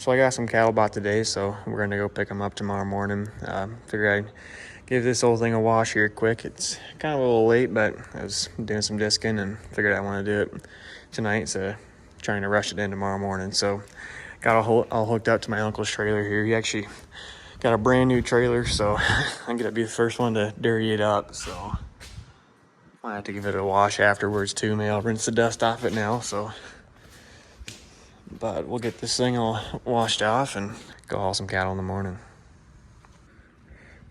So I got some cattle bought today, so we're gonna go pick them up tomorrow morning. Figure I'd give this whole thing a wash here quick. It's kind of a little late, but I was doing some disking and figured I want to do it tonight, so trying to rush it in tomorrow morning. So got all hooked up to my uncle's trailer here. He actually got a brand new trailer, so I'm gonna be the first one to dirty it up. So I have to give it a wash afterwards too. Maybe I'll rinse the dust off it now. But we'll get this thing all washed off and go haul some cattle in the morning.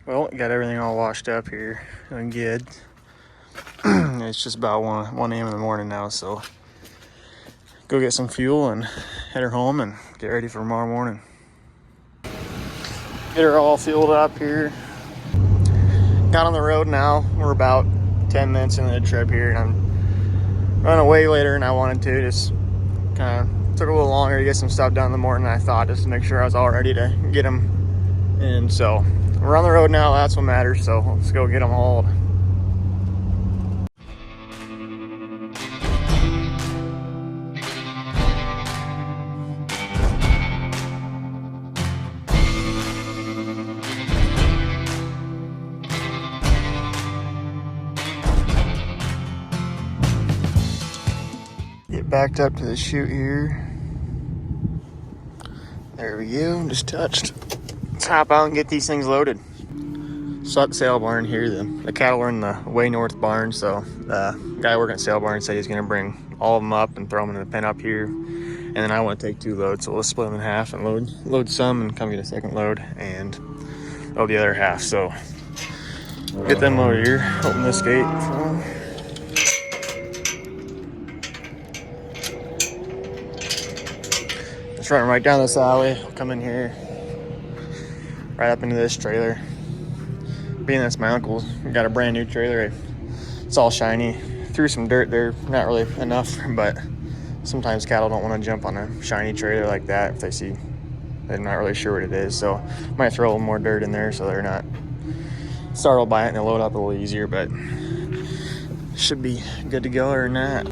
Well, got everything all washed up here and good. It's just about 1 a.m. in the morning now, so go get some fuel and head her home and get ready for tomorrow morning. Get her all fueled up here. Got on the road now. We're about 10 minutes into the trip here, and I'm running way later than I wanted to. Just kind of took a little longer to get some stuff done in the morning than I thought, just to make sure I was all ready to get them in. So we're on the road now. That's what matters. So let's go get them hauled. Get backed up to the chute here. There we go, just touched. Let's hop out and get these things loaded. So at the sale barn here, the cattle are in the way north barn, so the guy working at the sale barn said he's gonna bring all of them up and throw them in the pen up here. And then I want to take 2 loads, so we'll split them in half and load some and come get a second load and load the other half. So get them loaded here, open this gate for them. Just running right down this alley, come in here, right up into this trailer. Being that's my uncle's, we got a brand new trailer. It's all shiny. Threw some dirt there, not really enough, but sometimes cattle don't want to jump on a shiny trailer like that if they're not really sure what it is. So might throw a little more dirt in there so they're not startled by it and they'll load up a little easier, but should be good to go or not.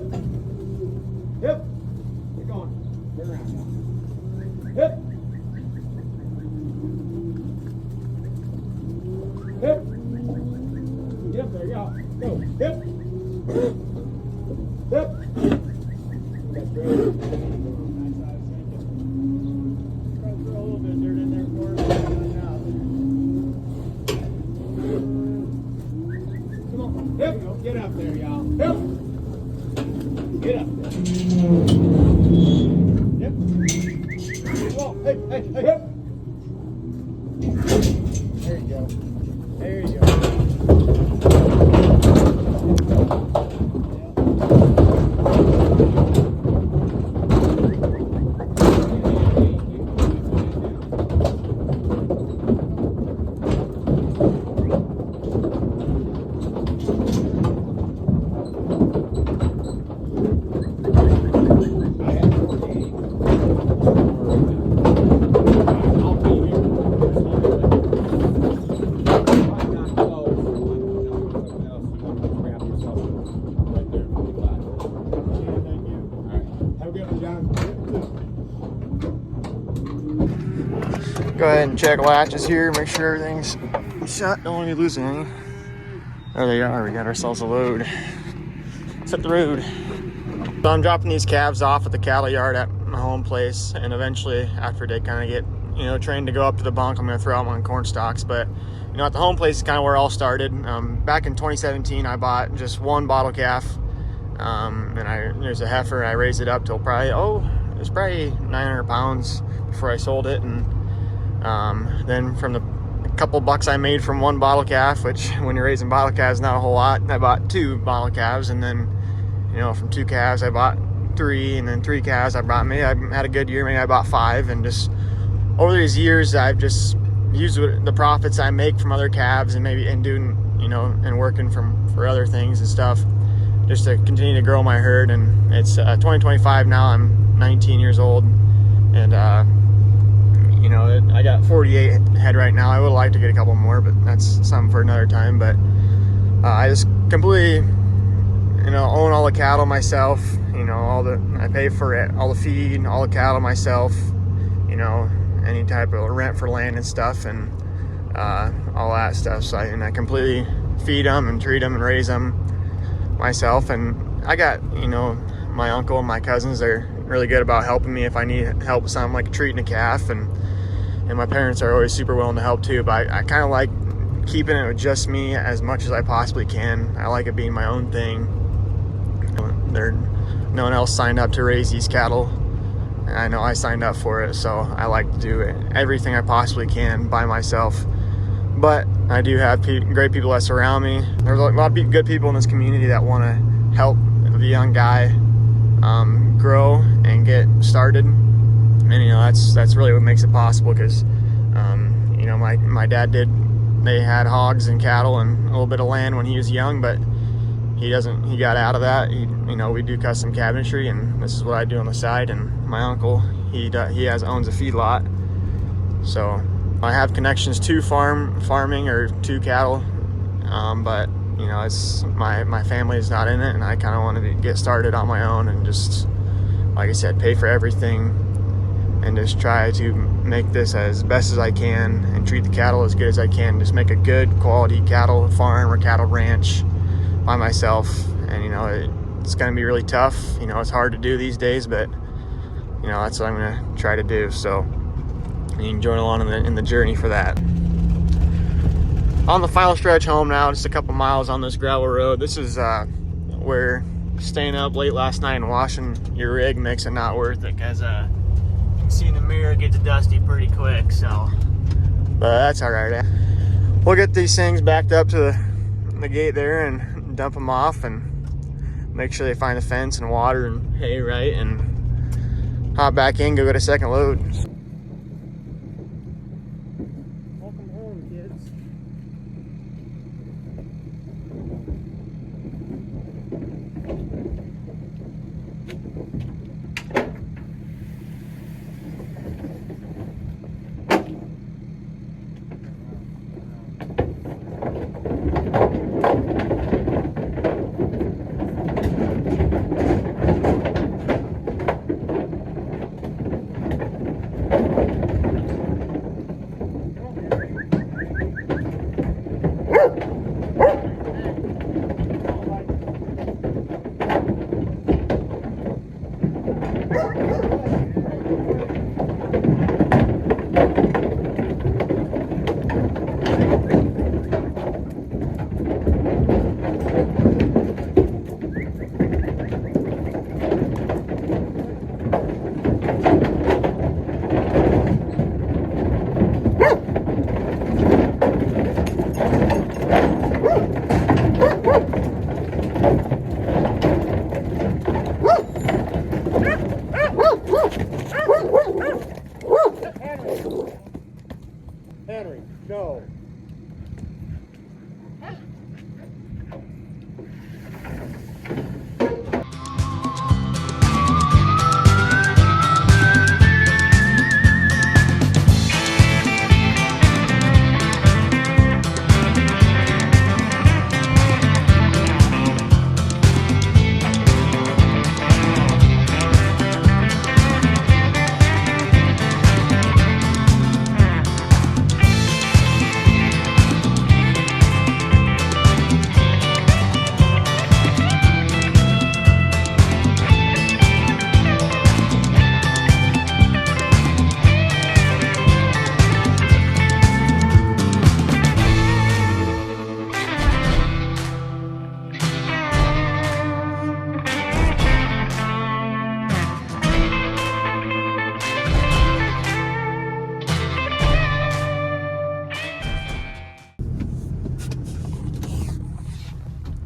Yep. Keep going. Turn around now. Hip. Hip. Yep, there you go. Go. Hip. Hip. That's good. Try to throw a little bit of dirt in there for us. Come on. Hip. Get up there, y'all. Hip. Get up there. Hey, hey, hey, hey. There you go. There you go. Go ahead and check latches here, make sure everything's shut. Don't want to be losing any. There they are. We got ourselves a load. Set the road. So I'm dropping these calves off at the cattle yard at my home place, and eventually, after they kind of get trained to go up to the bunk, I'm going to throw out my cornstalks. But at the home place is kind of where it all started. Back in 2017, I bought just 1 bottle calf, and there's a heifer. I raised it up till probably it was probably 900 pounds before I sold it, and then from the couple bucks I made from 1 bottle calf, which when you're raising bottle calves not a whole lot, I bought 2 bottle calves, and then from 2 calves I bought 3, and then 3 calves I had a good year, maybe I bought 5. And just over these years I've just used the profits I make from other calves and doing and working for other things and stuff, just to continue to grow my herd. And it's 2025 now. I'm 19 years old, and I got 48 head right now. I would like to get a couple more, but that's something for another time. But I just completely, own all the cattle myself. I pay for it, all the feed, all the cattle myself. you know, any type of rent for land and stuff, and all that stuff. So I completely feed them and treat them and raise them myself. And I got, you know, my uncle and my cousins, they're really good about helping me if I need help with something like treating a calf, and my parents are always super willing to help too. But I kind of like keeping it with just me as much as I possibly can. I like it being my own thing. No one else signed up to raise these cattle, and I know I signed up for it, so I like to do everything I possibly can by myself. But I do have great people that surround me. There's a lot of good people in this community that want to help the young guy grow and get started. And you know, that's really what makes it possible, because you know, my dad they had hogs and cattle and a little bit of land when he was young, but he got out of that. You know, we do custom cabinetry, and this is what I do on the side. And my uncle, he owns a feedlot, so I have connections to farming or to cattle, but you know, it's my family is not in it, and I kind of want to get started on my own and just, like I said, pay for everything and just try to make this as best as I can and treat the cattle as good as I can. Just make a good quality cattle farm or cattle ranch by myself. And you know, it's going to be really tough. You know, it's hard to do these days, but you know, that's what I'm going to try to do. So you can join along in the journey for that. On the final stretch home now, just a couple miles on this gravel road. This is where staying up late last night and washing your rig makes it not worth it, because you can see in the mirror it gets dusty pretty quick. So, but that's all right. We'll get these things backed up to the gate there and dump them off, and make sure they find the fence and water and hay right, and hop back in, go get a second load. Welcome home, kids. Henry, no.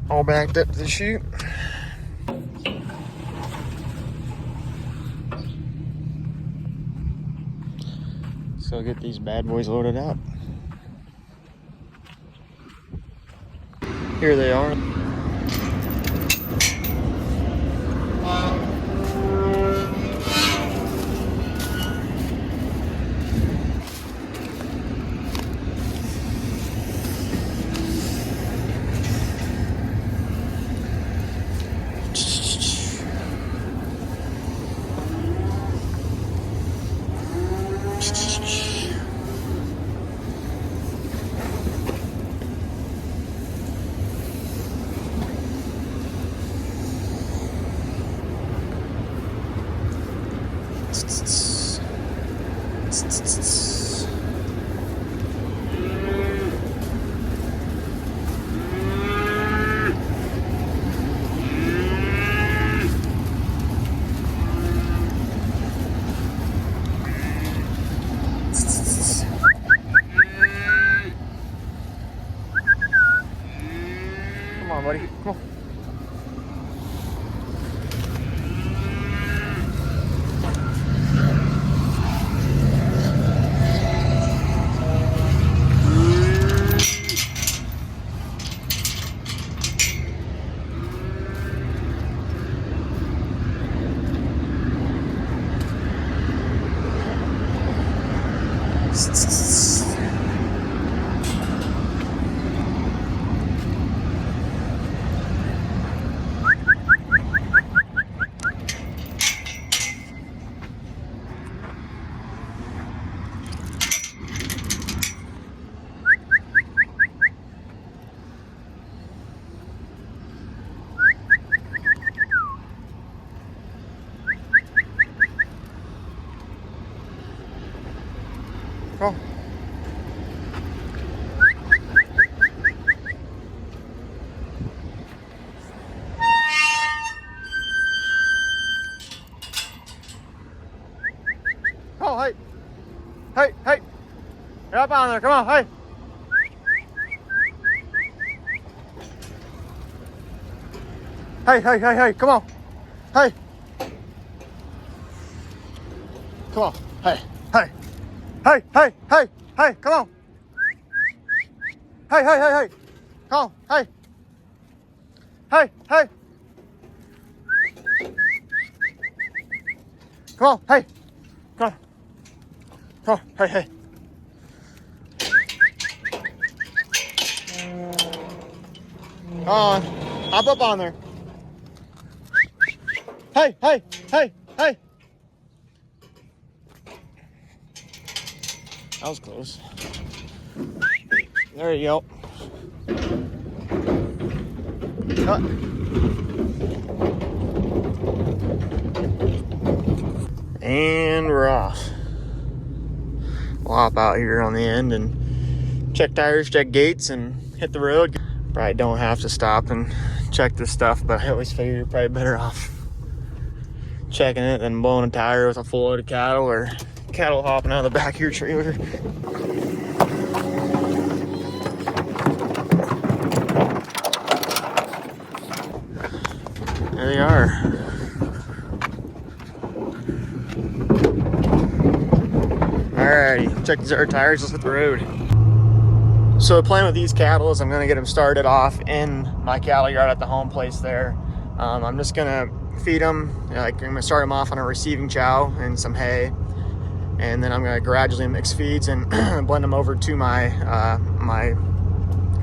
All backed up to the chute. So get these bad boys loaded up. Here they are. buddy. Come on. Go. Oh, hey. Hey, hey. Get up on there. Come on, hey. Hey, hey, hey, hey. Come on. Hey. Come on. Hey, hey. Hey, hey, hey, hey. Come on. Hey, hey, hey, hey. Come on. Hey. Hey, hey. Come on. Hey. Come on. Come on. Hey, hey. Come on. Hop up on there. Hey, hey, hey, hey. That was close. There you go. Cut. And we're off. We'll hop out here on the end and check tires, check gates, and hit the road. Probably don't have to stop and check this stuff, but I always figure you're probably better off checking it than blowing a tire with a full load of cattle or cattle hopping out of the back of your trailer. There they are. Alrighty, check these our tires, let's hit the road. So the plan with these cattle is I'm gonna get them started off in my cattle yard at the home place there. I'm just gonna feed them, like I'm gonna start them off on a receiving chow and some hay. And then I'm gonna gradually mix feeds and blend them over to my my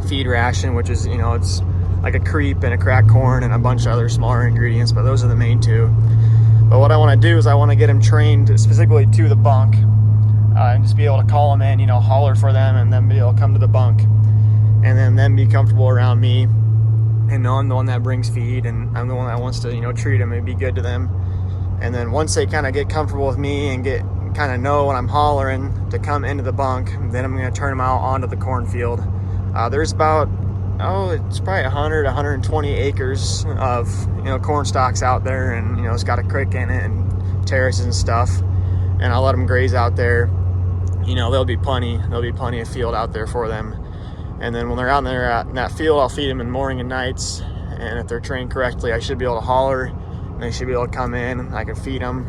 feed ration, which is, you know, it's like a creep and a cracked corn and a bunch of other smaller ingredients, but those are the main two. But what I wanna do is I wanna get them trained specifically to the bunk and just be able to call them in, you know, holler for them and then be able to come to the bunk and then be comfortable around me and know I'm the one that brings feed and I'm the one that wants to, you know, treat them and be good to them. And then once they kind of get comfortable with me and get kind of know when I'm hollering to come into the bunk, then I'm going to turn them out onto the cornfield. There's about, it's probably 100, 120 acres of, you know, corn stalks out there, and, you know, it's got a creek in it and terraces and stuff, and I'll let them graze out there. You know, there'll be plenty of field out there for them. And then when they're out there in that field, I'll feed them in morning and nights, and if they're trained correctly, I should be able to holler and they should be able to come in and I can feed them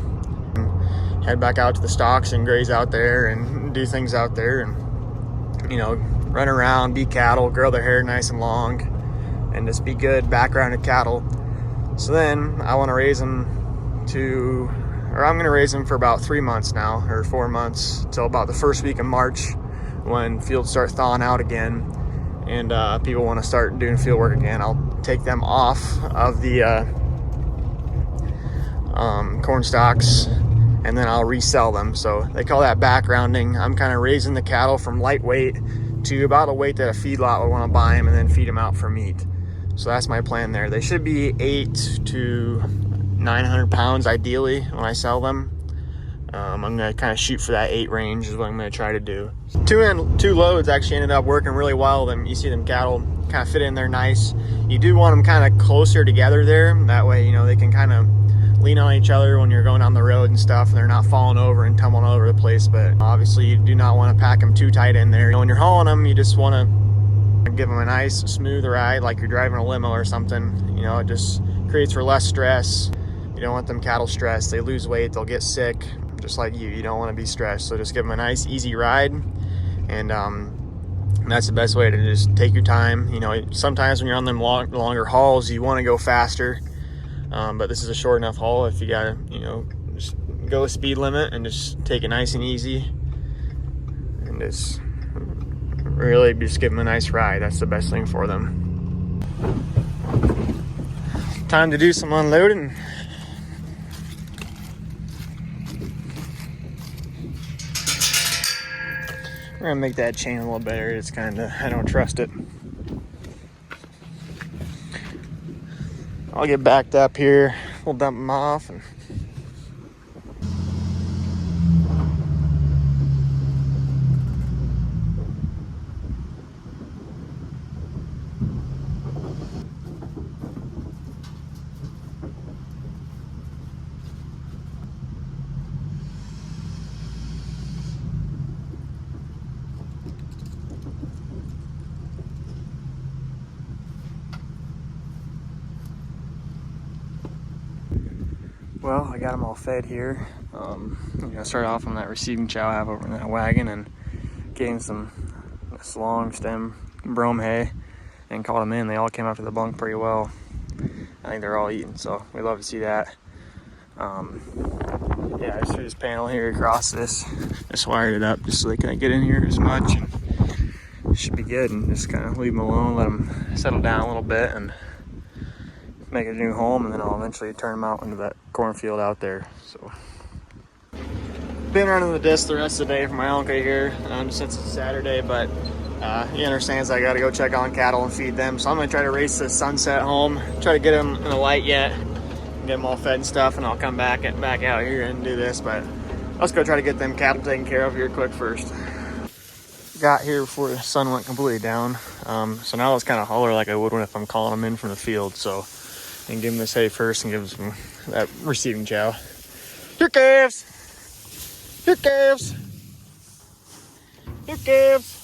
and head back out to the stalks and graze out there and do things out there and, you know, run around, be cattle, grow their hair nice and long, and just be good backgrounded cattle. So then I want to raise them to, or I'm going to raise them for about 3 months now, or 4 months, till about the first week of March when fields start thawing out again and people want to start doing field work again. I'll take them off of the corn stalks and then I'll resell them. So they call that backgrounding. I'm kind of raising the cattle from lightweight to about a weight that a feedlot would want to buy them and then feed them out for meat. So that's my plan there. They should be 800 to 900 pounds ideally when I sell them. I'm gonna kind of shoot for that 8 range is what I'm gonna try to do. Two loads actually ended up working really well. You see them cattle kind of fit in there nice. You do want them kind of closer together there. That way, you know, they can kind of lean on each other when you're going down the road and stuff, and they're not falling over and tumbling all over the place. But obviously you do not want to pack them too tight in there. You know, when you're hauling them, you just want to give them a nice smooth ride like you're driving a limo or something. You know, it just creates for less stress. You don't want them cattle stressed. They lose weight, they'll get sick, just like you. You don't want to be stressed. So just give them a nice easy ride, and that's the best way to just take your time. You know, sometimes when you're on them longer hauls, you want to go faster, but this is a short enough haul. If you gotta, you know, just go speed limit and just take it nice and easy, and just really just give them a nice ride. That's the best thing for them. Time to do some unloading. We're gonna make that chain a little better. It's kind of, I don't trust it. I'll get backed up here. We'll dump them off. And well, I got them all fed here. You know, start off on that receiving chow I have over in that wagon, and gave them this long stem brome hay and caught them in. They all came up to the bunk pretty well. I think they're all eating, so we love to see that. Yeah, I just threw this panel here across this. Just wired it up just so they can't get in here as much. And it should be good, and just kind of leave them alone, let them settle down a little bit, and make a new home, and then I'll eventually turn them out into that cornfield out there. So, been running the disc the rest of the day for my uncle here, since it's Saturday, but he understands I got to go check on cattle and feed them. So I'm gonna try to race the sunset home, try to get them in the light yet, get them all fed and stuff, and I'll come back out here and do this. But let's go try to get them cattle taken care of here quick first. Got here before the sun went completely down, so now let's kind of holler like I would if I'm calling them in from the field. So, and give them this hay first and give them that receiving chow. Here, calves! Here, calves! Here, calves!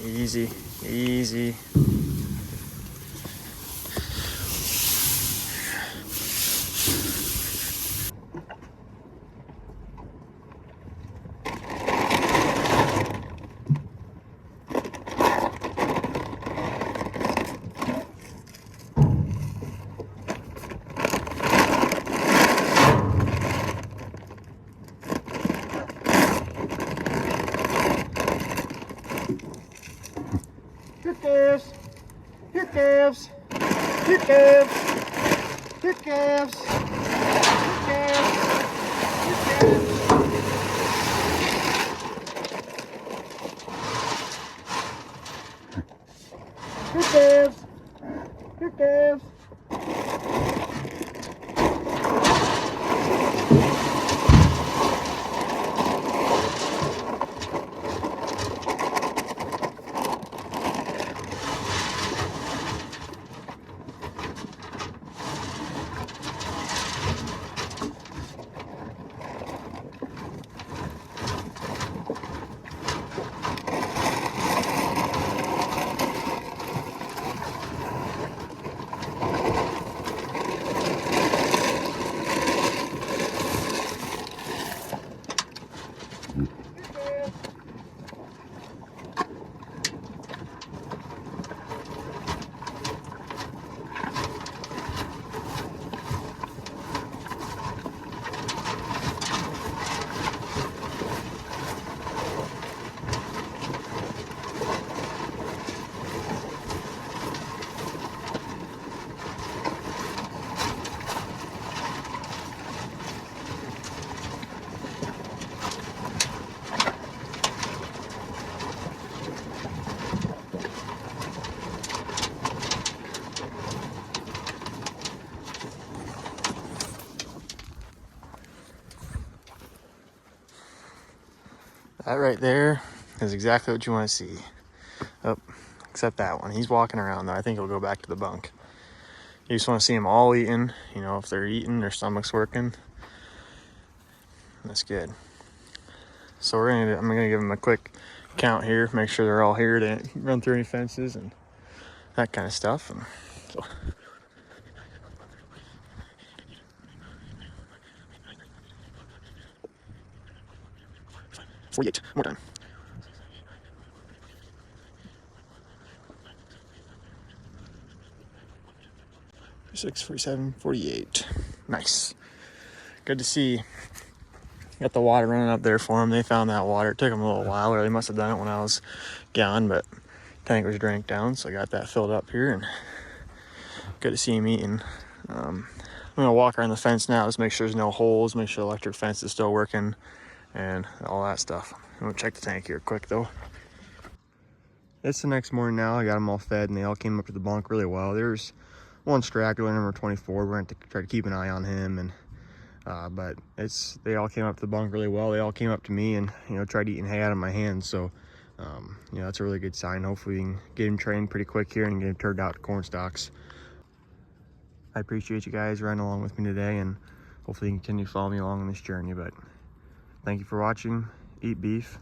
Easy, easy. Calves, here calves, here calves, here calves, here calves, here calves. Here calves, here calves. That right there is exactly what you want to see. Oh, except that one. He's walking around though. I think he'll go back to the bunk. You just want to see them all eating. You know, if they're eating, their stomach's working. That's good. So I'm gonna give them a quick count here, make sure they're all here, to run through any fences and that kind of stuff. And so 48, more time. 46, 47, 48. Nice. Good to see. Got the water running up there for them. They found that water. It took them a little while, or they must have done it when I was gone, but tank was drank down, so I got that filled up here, and good to see him eating. I'm gonna walk around the fence now, just make sure there's no holes, make sure the electric fence is still working, and all that stuff. I'm gonna check the tank here quick though. It's the next morning now. I got them all fed, and they all came up to the bunk really well. There's one straggler, number 24. We're going to try to keep an eye on him, and but they all came up to the bunk really well. They all came up to me and, you know, tried eating hay out of my hands. So, you know, that's a really good sign. Hopefully we can get him trained pretty quick here and get him turned out to cornstalks. I appreciate you guys riding along with me today, and hopefully you can continue to follow me along on this journey. But thank you for watching. Eat beef.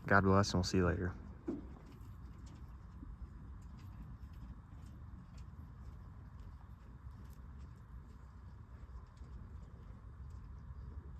God bless, and we'll see you later.